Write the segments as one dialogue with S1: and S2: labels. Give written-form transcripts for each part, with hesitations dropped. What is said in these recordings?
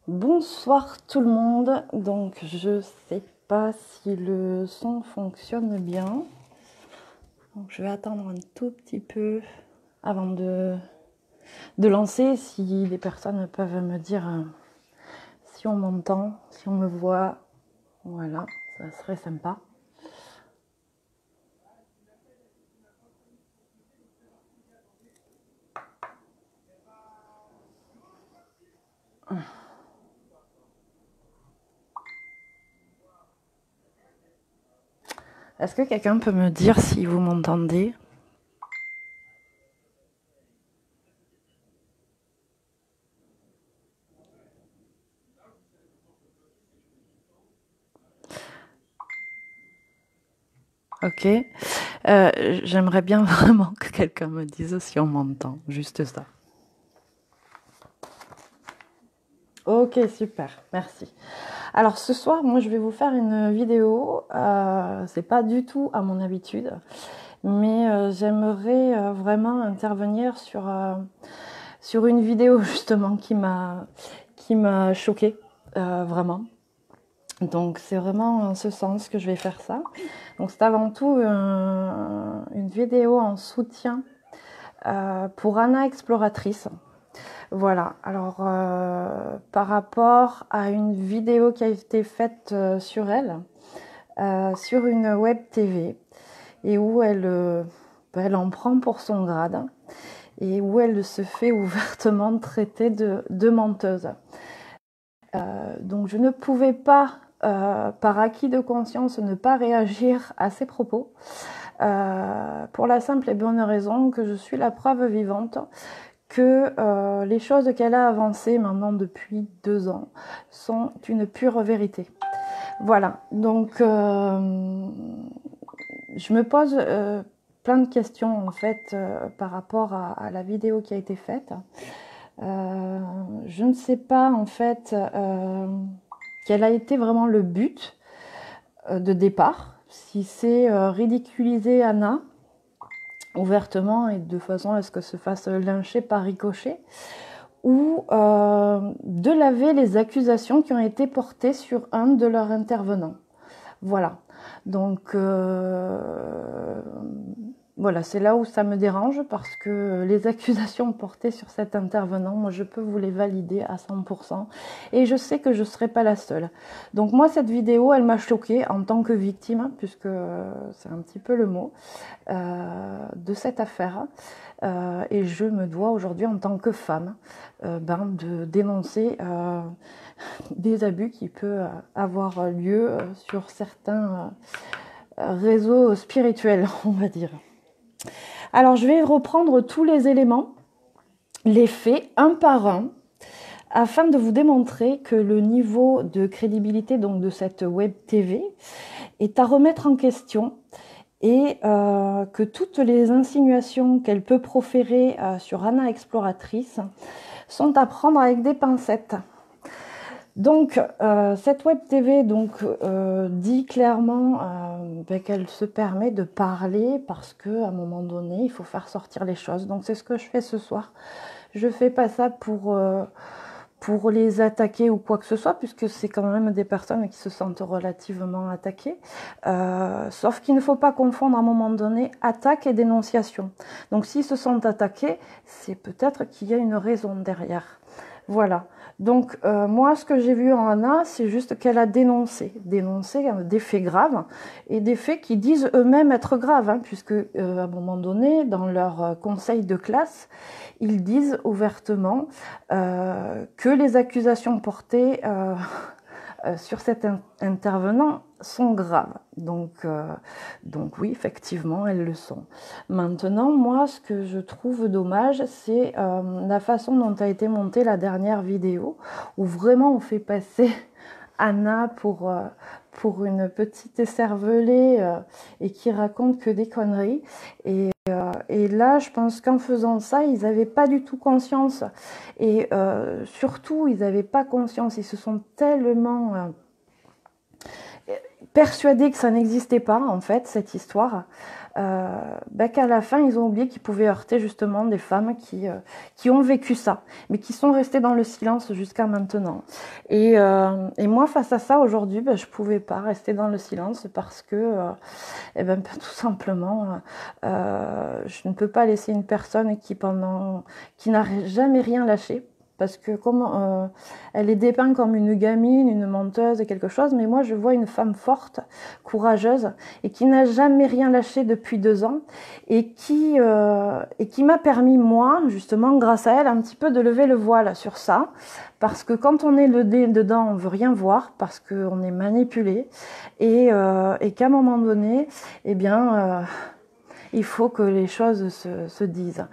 S1: Bonsoir tout le monde, donc je sais pas si le son fonctionne bien, donc je vais attendre un tout petit peu avant de lancer, si les personnes peuvent me dire si on m'entend, si on me voit, voilà, ça serait sympa. Est-ce que quelqu'un peut me dire si vous m'entendez ? Ok. J'aimerais bien vraiment que quelqu'un me dise si on m'entend, juste ça. Ok, super, merci. Alors ce soir, moi je vais vous faire une vidéo, c'est pas du tout à mon habitude, mais j'aimerais vraiment intervenir sur une vidéo justement qui m'a choquée, vraiment. Donc c'est vraiment en ce sens que je vais faire ça. Donc c'est avant tout une vidéo en soutien pour Anna Exploratrice. Voilà, alors par rapport à une vidéo qui a été faite sur elle, sur une web TV, et où elle en prend pour son grade, et où elle se fait ouvertement traiter de menteuse. Donc je ne pouvais pas, par acquis de conscience, ne pas réagir à ces propos, pour la simple et bonne raison que je suis la preuve vivante que les choses qu'elle a avancées maintenant depuis 2 ans sont une pure vérité. Voilà, donc je me pose plein de questions en fait par rapport à la vidéo qui a été faite. Je ne sais pas en fait quel a été vraiment le but de départ, si c'est ridiculiser Anna ouvertement et de façon à ce que se fasse lyncher par ricochet, ou de laver les accusations qui ont été portées sur un de leurs intervenants. Voilà. Donc voilà, c'est là où ça me dérange parce que les accusations portées sur cet intervenant, moi je peux vous les valider à 100% et je sais que je ne serai pas la seule. Donc moi cette vidéo, elle m'a choquée en tant que victime, puisque c'est un petit peu le mot, de cette affaire. Et je me dois aujourd'hui en tant que femme de dénoncer des abus qui peuvent avoir lieu sur certains réseaux spirituels, on va dire. Alors je vais reprendre tous les éléments, les faits, un par un, afin de vous démontrer que le niveau de crédibilité donc, de cette web TV est à remettre en question et que toutes les insinuations qu'elle peut proférer sur Anna Exploratrice sont à prendre avec des pincettes. Donc cette web TV dit clairement qu'elle se permet de parler parce qu'à un moment donné il faut faire sortir les choses. Donc c'est ce que je fais ce soir. Je fais pas ça pour les attaquer ou quoi que ce soit, puisque c'est quand même des personnes qui se sentent relativement attaquées. Sauf qu'il ne faut pas confondre à un moment donné attaque et dénonciation. Donc s'ils se sont attaqués, c'est peut-être qu'il y a une raison derrière. Voilà. Donc moi, ce que j'ai vu en Anna, c'est juste qu'elle a dénoncé des faits graves et des faits qui disent eux-mêmes être graves, hein, puisque à un moment donné, dans leur conseil de classe, ils disent ouvertement que les accusations portées sur cet intervenant sont graves. Donc oui, effectivement, elles le sont. Maintenant, moi, ce que je trouve dommage, c'est la façon dont a été montée la dernière vidéo, où vraiment on fait passer Anna pour une petite écervelée et qui raconte que des conneries. Et là, je pense qu'en faisant ça, ils n'avaient pas du tout conscience. Et surtout, ils n'avaient pas conscience. Ils se sont tellement persuadés que ça n'existait pas, en fait, cette histoire, qu'à la fin, ils ont oublié qu'ils pouvaient heurter justement des femmes qui ont vécu ça, mais qui sont restées dans le silence jusqu'à maintenant. Et moi, face à ça, aujourd'hui, je pouvais pas rester dans le silence parce que, tout simplement, je ne peux pas laisser une personne qui n'a jamais rien lâché. Parce que comme elle est dépeinte comme une gamine, une menteuse et quelque chose, mais moi je vois une femme forte, courageuse et qui n'a jamais rien lâché depuis 2 ans et qui m'a permis moi justement grâce à elle un petit peu de lever le voile sur ça, parce que quand on est le nez dedans, on veut rien voir parce qu'on est manipulé et qu'à un moment donné, il faut que les choses se disent.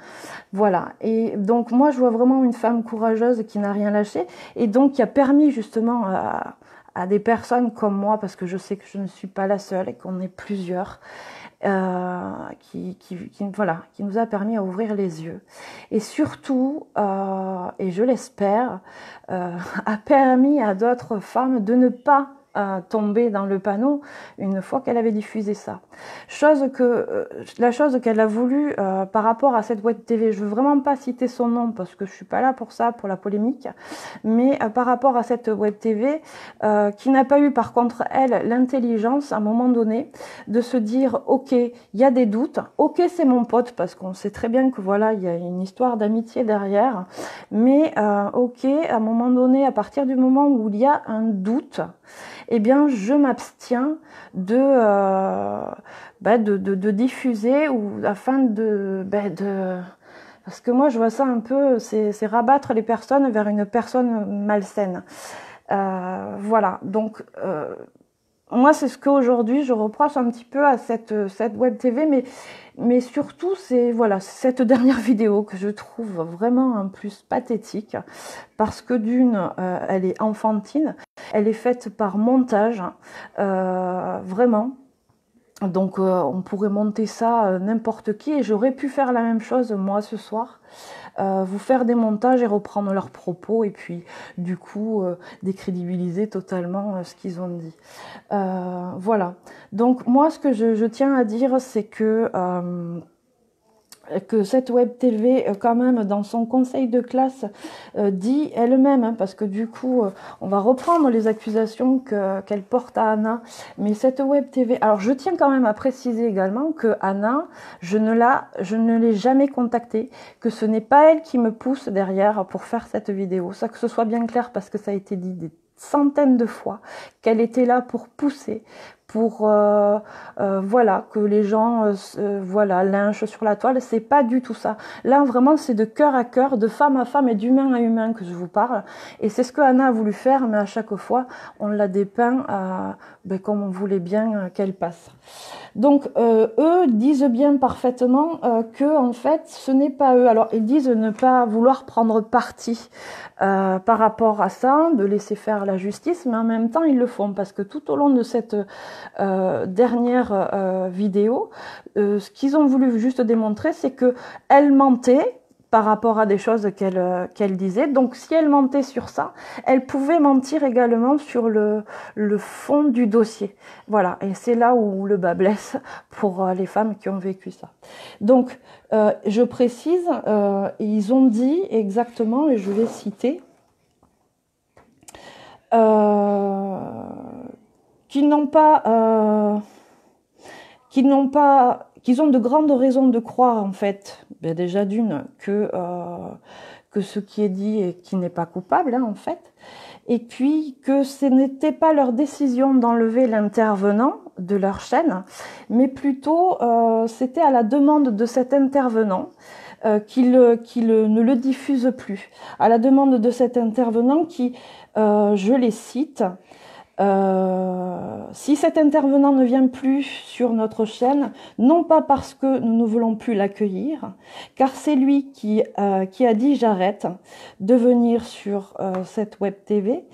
S1: Voilà. Et donc, moi, je vois vraiment une femme courageuse qui n'a rien lâché et donc qui a permis justement à des personnes comme moi, parce que je sais que je ne suis pas la seule et qu'on est plusieurs, qui nous a permis à ouvrir les yeux. Et surtout, et je l'espère, a permis à d'autres femmes de ne pas tomber dans le panneau une fois qu'elle avait diffusé ça. La chose qu'elle a voulu par rapport à cette web TV, je veux vraiment pas citer son nom parce que je suis pas là pour ça, pour la polémique, mais par rapport à cette web TV qui n'a pas eu par contre elle l'intelligence à un moment donné de se dire ok, il y a des doutes, ok c'est mon pote parce qu'on sait très bien que voilà il y a une histoire d'amitié derrière, mais ok à un moment donné, à partir du moment où il y a un doute, eh bien, je m'abstiens de diffuser afin parce que moi, je vois ça un peu, c'est rabattre les personnes vers une personne malsaine. Voilà. Donc, moi, c'est ce qu'aujourd'hui, je reproche un petit peu à cette web TV, mais surtout, c'est cette dernière vidéo que je trouve vraiment en plus pathétique, parce que d'une, elle est enfantine, elle est faite par montage, vraiment. Donc on pourrait monter ça n'importe qui, et j'aurais pu faire la même chose moi ce soir, vous faire des montages et reprendre leurs propos et puis du coup décrédibiliser totalement ce qu'ils ont dit. Voilà. Donc moi ce que je tiens à dire, c'est que cette web TV quand même dans son conseil de classe dit elle-même, parce que du coup on va reprendre les accusations qu'elle porte à Anna, mais cette web TV, alors je tiens quand même à préciser également que Anna, je ne l'ai jamais contactée, que ce n'est pas elle qui me pousse derrière pour faire cette vidéo, ça que ce soit bien clair, parce que ça a été dit des centaines de fois qu'elle était là pour pousser, pour que les gens lynchent sur la toile. C'est pas du tout ça. Là vraiment c'est de cœur à cœur, de femme à femme et d'humain à humain que je vous parle, et c'est ce que Anna a voulu faire, mais à chaque fois on l'a dépeint comme on voulait bien qu'elle passe. Donc eux disent bien parfaitement que en fait ce n'est pas eux. Alors ils disent ne pas vouloir prendre parti par rapport à ça, de laisser faire la justice, mais en même temps ils le font, parce que tout au long de cette dernière vidéo, ce qu'ils ont voulu juste démontrer, c'est que elle mentait par rapport à des choses qu'elle disait. Donc si elle mentait sur ça, elle pouvait mentir également sur le fond du dossier. Voilà, et c'est là où le bas blesse pour les femmes qui ont vécu ça. Donc je précise, ils ont dit exactement, et je vais citer, qu'ils ont de grandes raisons de croire en fait, déjà d'une, que ce qui est dit et qui n'est pas coupable en fait, et puis que ce n'était pas leur décision d'enlever l'intervenant de leur chaîne, mais plutôt c'était à la demande de cet intervenant qu'il ne le diffuse plus, à la demande de cet intervenant qui, je les cite, si cet intervenant ne vient plus sur notre chaîne, non pas parce que nous ne voulons plus l'accueillir, car c'est lui qui a dit j'arrête de venir sur cette web TV,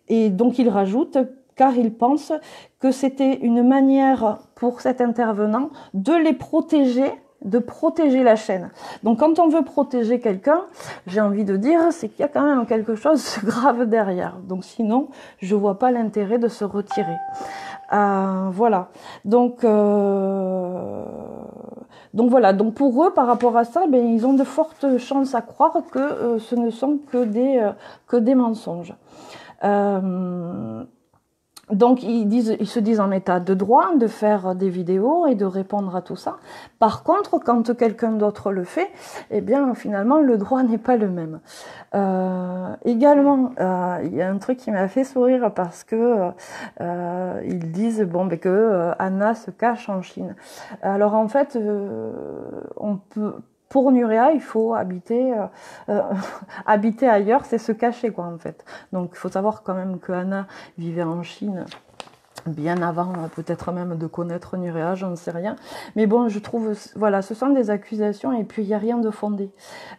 S1: et donc il rajoute, car il pense que c'était une manière pour cet intervenant de les protéger, de protéger la chaîne. Donc quand on veut protéger quelqu'un, j'ai envie de dire, c'est qu'il y a quand même quelque chose de grave derrière. Donc sinon, je vois pas l'intérêt de se retirer. Voilà. Voilà. Donc pour eux, par rapport à ça, ben, ils ont de fortes chances à croire que ce ne sont que des mensonges. Donc ils se disent en état de droit de faire des vidéos et de répondre à tout ça. Par contre, quand quelqu'un d'autre le fait, eh bien finalement le droit n'est pas le même. Également, il y a un truc qui m'a fait sourire parce que ils disent bon ben que Anna se cache en Chine. Alors en fait, on peut pour Nurea, il faut habiter ailleurs, c'est se cacher quoi en fait. Donc il faut savoir quand même que Anna vivait en Chine bien avant, peut-être même de connaître Nurea, j'en sais rien. Mais bon, je trouve, voilà, ce sont des accusations et puis il n'y a rien de fondé.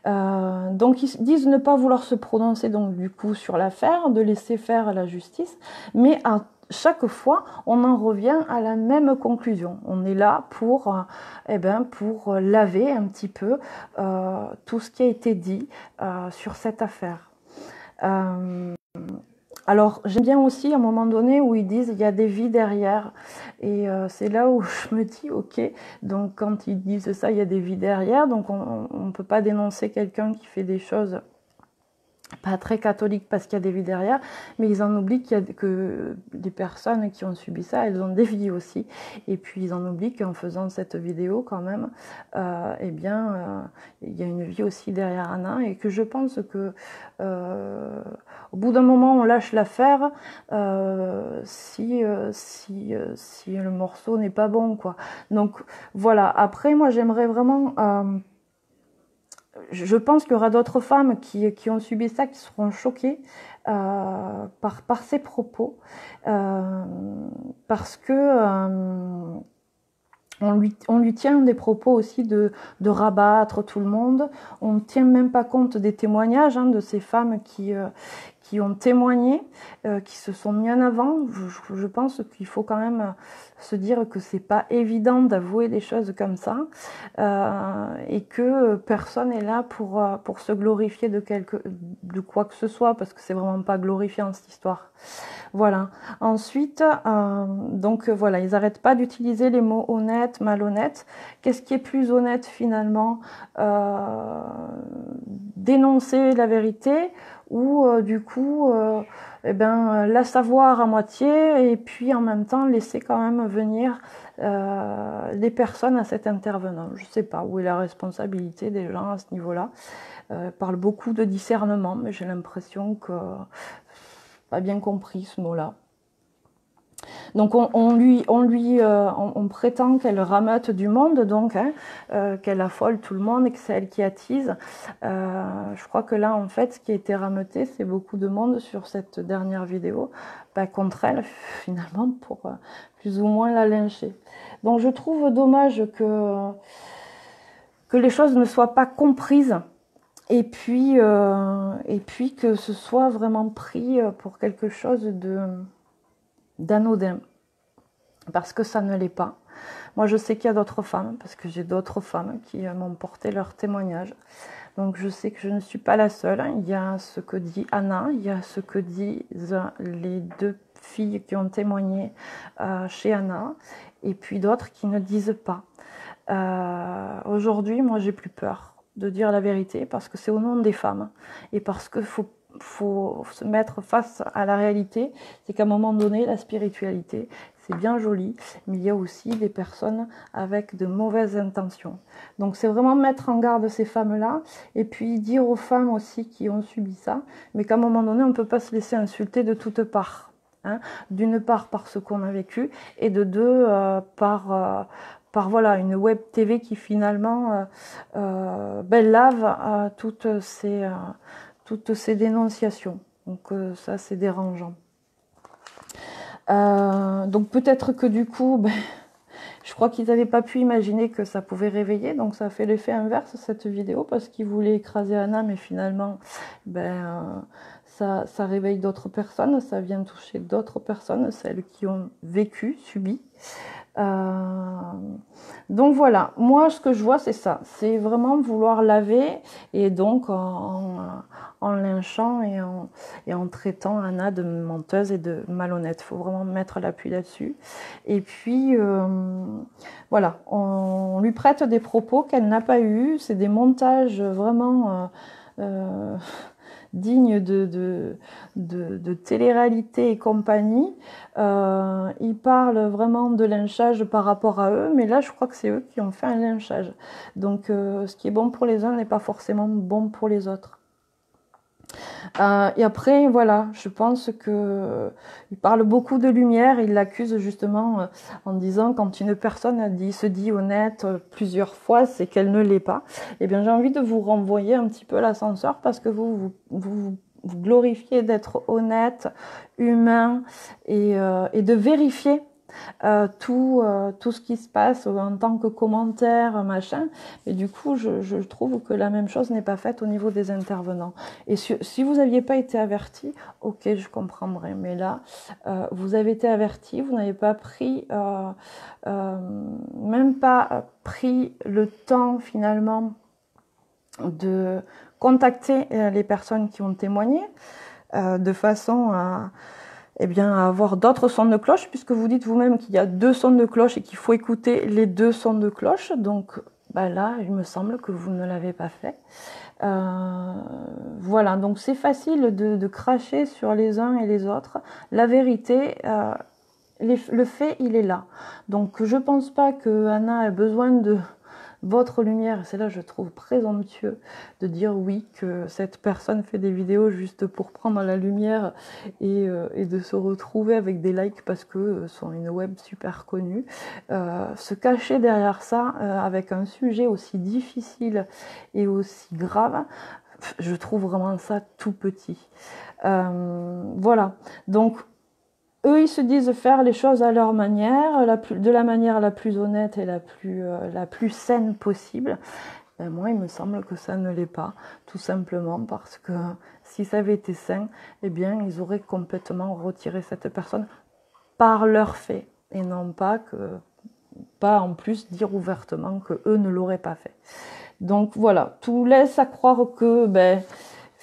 S1: Donc ils disent ne pas vouloir se prononcer donc du coup sur l'affaire, de laisser faire la justice, mais à chaque fois, on en revient à la même conclusion. On est là pour laver un petit peu tout ce qui a été dit sur cette affaire. Alors, j'aime bien aussi à un moment donné où ils disent il y a des vies derrière. Et c'est là où je me dis, ok, donc quand ils disent ça, il y a des vies derrière, donc on ne peut pas dénoncer quelqu'un qui fait des choses pas très catholiques parce qu'il y a des vies derrière, mais ils en oublient que les personnes qui ont subi ça, elles ont des vies aussi. Et puis ils en oublient qu'en faisant cette vidéo quand même, il y a une vie aussi derrière Anna et que je pense que au bout d'un moment on lâche l'affaire si le morceau n'est pas bon quoi. Donc voilà, après moi j'aimerais vraiment je pense qu'il y aura d'autres femmes qui ont subi ça, qui seront choquées par ces propos, parce que on lui tient des propos aussi de rabattre tout le monde. On ne tient même pas compte des témoignages de ces femmes qui ont témoigné, qui se sont mis en avant. Je pense qu'il faut quand même se dire que c'est pas évident d'avouer des choses comme ça et que personne n'est là pour se glorifier de quoi que ce soit parce que c'est vraiment pas glorifiant cette histoire. Voilà. Ensuite, voilà, ils n'arrêtent pas d'utiliser les mots honnête, malhonnête. Qu'est-ce qui est plus honnête finalement dénoncer la vérité ou du coup la savoir à moitié et puis en même temps laisser quand même venir les personnes à cet intervenant. Je ne sais pas où est la responsabilité des gens à ce niveau-là. Parle beaucoup de discernement, mais j'ai l'impression que pas bien compris ce mot-là. Donc on prétend qu'elle rameute du monde, donc qu'elle affole tout le monde et que c'est elle qui attise. Je crois que là, en fait, ce qui a été rameuté, c'est beaucoup de monde sur cette dernière vidéo, contre elle, finalement, pour plus ou moins la lyncher. Donc je trouve dommage que les choses ne soient pas comprises. Et puis que ce soit vraiment pris pour quelque chose d'anodin. Parce que ça ne l'est pas. Moi, je sais qu'il y a d'autres femmes, parce que j'ai d'autres femmes qui m'ont porté leur témoignage. Donc, je sais que je ne suis pas la seule. Il y a ce que dit Anna, il y a ce que disent les deux filles qui ont témoigné chez Anna, et puis d'autres qui ne disent pas. Aujourd'hui, moi, j'ai plus peur de dire la vérité parce que c'est au nom des femmes et parce qu'il faut se mettre face à la réalité. C'est qu'à un moment donné, la spiritualité, c'est bien joli, mais il y a aussi des personnes avec de mauvaises intentions. Donc c'est vraiment mettre en garde ces femmes-là et puis dire aux femmes aussi qui ont subi ça, mais qu'à un moment donné, on ne peut pas se laisser insulter de toutes parts. D'une part par ce qu'on a vécu et de deux par voilà, une web TV qui finalement lave toutes ces dénonciations. Donc ça, c'est dérangeant. Donc peut-être que du coup, je crois qu'ils n'avaient pas pu imaginer que ça pouvait réveiller. Donc ça a fait l'effet inverse, cette vidéo, parce qu'ils voulaient écraser Anna, mais finalement, ça réveille d'autres personnes, ça vient toucher d'autres personnes, celles qui ont vécu, subi. Donc voilà, moi ce que je vois c'est ça, c'est vraiment vouloir laver et donc en lynchant et en traitant Anna de menteuse et de malhonnête. Il faut vraiment mettre l'appui là-dessus. Et puis voilà, on lui prête des propos qu'elle n'a pas eus, c'est des montages vraiment dignes de télé-réalité et compagnie. Ils parlent vraiment de lynchage par rapport à eux, mais là je crois que c'est eux qui ont fait un lynchage. Donc ce qui est bon pour les uns n'est pas forcément bon pour les autres. Et après, voilà, je pense que il parle beaucoup de lumière. Il l'accuse justement en disant quand une personne se dit honnête plusieurs fois, c'est qu'elle ne l'est pas. Eh bien, j'ai envie de vous renvoyer un petit peu l'ascenseur parce que vous glorifiez d'être honnête, humain et de vérifier tout ce qui se passe en tant que commentaire, machin. Et du coup, je trouve que la même chose n'est pas faite au niveau des intervenants. Et si vous n'aviez pas été averti, ok, je comprendrais. Mais là, vous avez été averti, vous n'avez pas pris, même pas pris le temps finalement de contacter les personnes qui ont témoigné de façon à eh bien, à avoir d'autres sons de cloche, puisque vous dites vous-même qu'il y a 2 sons de cloche et qu'il faut écouter les 2 sons de cloche. Donc bah là, il me semble que vous ne l'avez pas fait. Voilà, donc c'est facile de cracher sur les uns et les autres. La vérité, le fait, il est là. Donc je pense pas que Anna ait besoin de votre lumière, c'est là je trouve présomptueux de dire oui que cette personne fait des vidéos juste pour prendre la lumière et de se retrouver avec des likes parce que sont une web super connue. Se cacher derrière ça avec un sujet aussi difficile et aussi grave, je trouve vraiment ça tout petit. Voilà, donc eux, ils se disent faire les choses à leur manière, de la manière la plus honnête et la plus saine possible. Ben moi, il me semble que ça ne l'est pas, tout simplement parce que si ça avait été sain, eh bien, ils auraient complètement retiré cette personne par leurs faits et non pas en plus dire ouvertement que eux ne l'auraient pas fait. Donc voilà, tout laisse à croire que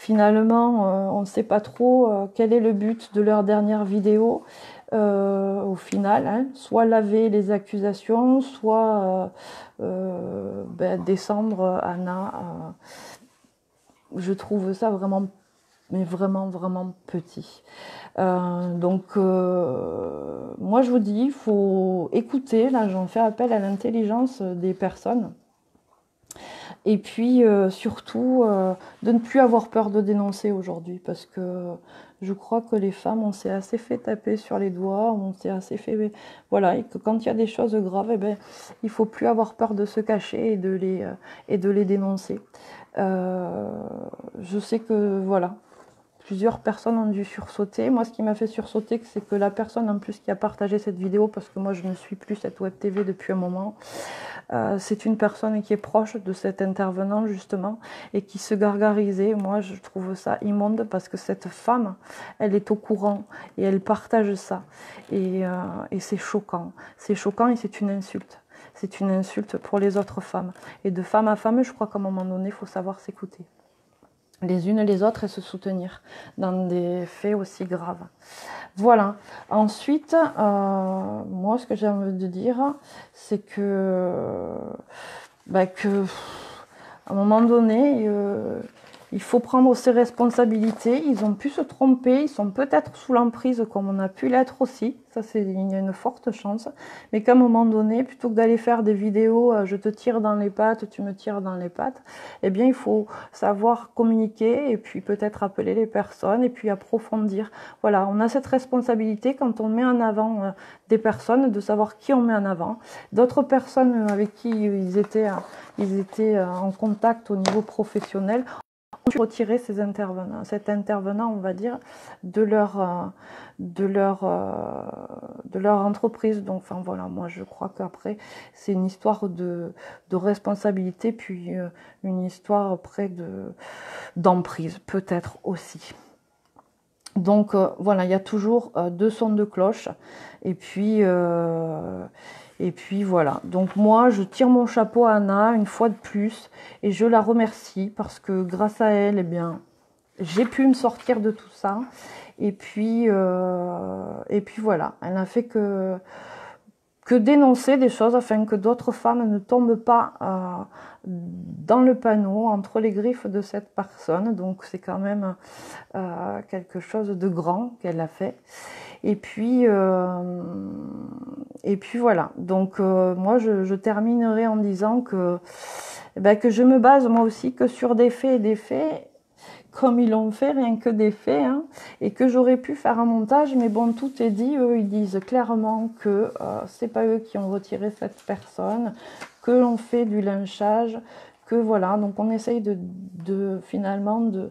S1: finalement, on ne sait pas trop quel est le but de leur dernière vidéo. Au final, hein, soit laver les accusations, soit descendre Anna. Je trouve ça vraiment, mais vraiment, vraiment petit. Donc, moi je vous dis, il faut écouter. Là, j'en fais appel à l'intelligence des personnes. Et puis surtout de ne plus avoir peur de dénoncer aujourd'hui parce que je crois que les femmes on s'est assez fait taper sur les doigts, on s'est assez fait voilà, et que quand il y a des choses graves, eh ben, il faut plus avoir peur de se cacher et de les dénoncer. Je sais que voilà, plusieurs personnes ont dû sursauter. Moi, ce qui m'a fait sursauter, c'est que la personne en plus qui a partagé cette vidéo, parce que moi je ne suis plus cette web TV depuis un moment, c'est une personne qui est proche de cet intervenant justement et qui se gargarisait. Moi, je trouve ça immonde parce que cette femme, elle est au courant et elle partage ça. Et c'est choquant. C'est choquant et c'est une insulte. C'est une insulte pour les autres femmes. Et de femme à femme, je crois qu'à un moment donné, il faut savoir s'écouter les unes les autres et se soutenir dans des faits aussi graves. Voilà. Ensuite, moi, ce que j'ai envie de dire, c'est que à un moment donné, il faut prendre ses responsabilités. Ils ont pu se tromper, ils sont peut-être sous l'emprise comme on a pu l'être aussi. Ça, il y a une forte chance. Mais qu'à un moment donné, plutôt que d'aller faire des vidéos, je te tire dans les pattes, tu me tires dans les pattes, eh bien, il faut savoir communiquer et puis peut-être appeler les personnes et puis approfondir. Voilà, on a cette responsabilité quand on met en avant des personnes, de savoir qui on met en avant. D'autres personnes avec qui ils étaient en contact au niveau professionnel, retirer cet intervenant, on va dire, de leur entreprise. Donc, enfin voilà, moi je crois qu'après c'est une histoire de responsabilité, puis une histoire après d'emprise, peut-être aussi. Donc voilà, il y a toujours 2 sons de cloche, et puis Et puis voilà, donc moi je tire mon chapeau à Anna une fois de plus et je la remercie parce que grâce à elle, eh bien, j'ai pu me sortir de tout ça. Et puis voilà, elle n'a fait que dénoncer des choses afin que d'autres femmes ne tombent pas dans le panneau entre les griffes de cette personne. Donc c'est quand même quelque chose de grand qu'elle a fait. Et puis voilà. Donc moi je terminerai en disant que je me base moi aussi que sur des faits et des faits, comme ils l'ont fait, rien que des faits, hein, et que j'aurais pu faire un montage, mais bon, tout est dit. Eux, ils disent clairement que c'est pas eux qui ont retiré cette personne, que l'on fait du lynchage, que voilà. Donc on essaye finalement de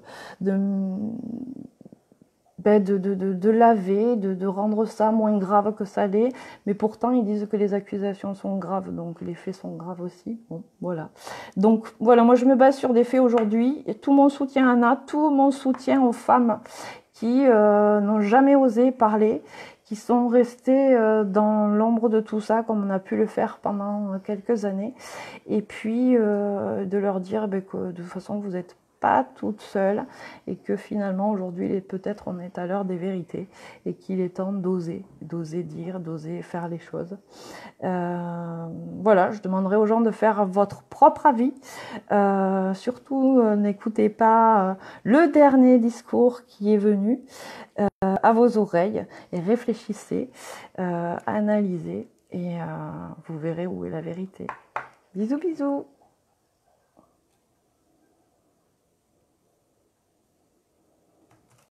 S1: laver, de rendre ça moins grave que ça l'est, mais pourtant ils disent que les accusations sont graves, donc les faits sont graves aussi. Bon, voilà. Donc voilà, moi je me base sur des faits aujourd'hui, et tout mon soutien à Anna, tout mon soutien aux femmes qui n'ont jamais osé parler, qui sont restées dans l'ombre de tout ça, comme on a pu le faire pendant quelques années, et puis de leur dire que de toute façon vous êtes pas toute seule et que finalement aujourd'hui peut-être on est à l'heure des vérités et qu'il est temps d'oser dire, d'oser faire les choses. Voilà, je demanderai aux gens de faire votre propre avis. Surtout n'écoutez pas le dernier discours qui est venu à vos oreilles et réfléchissez, analysez et vous verrez où est la vérité. Bisous bisous.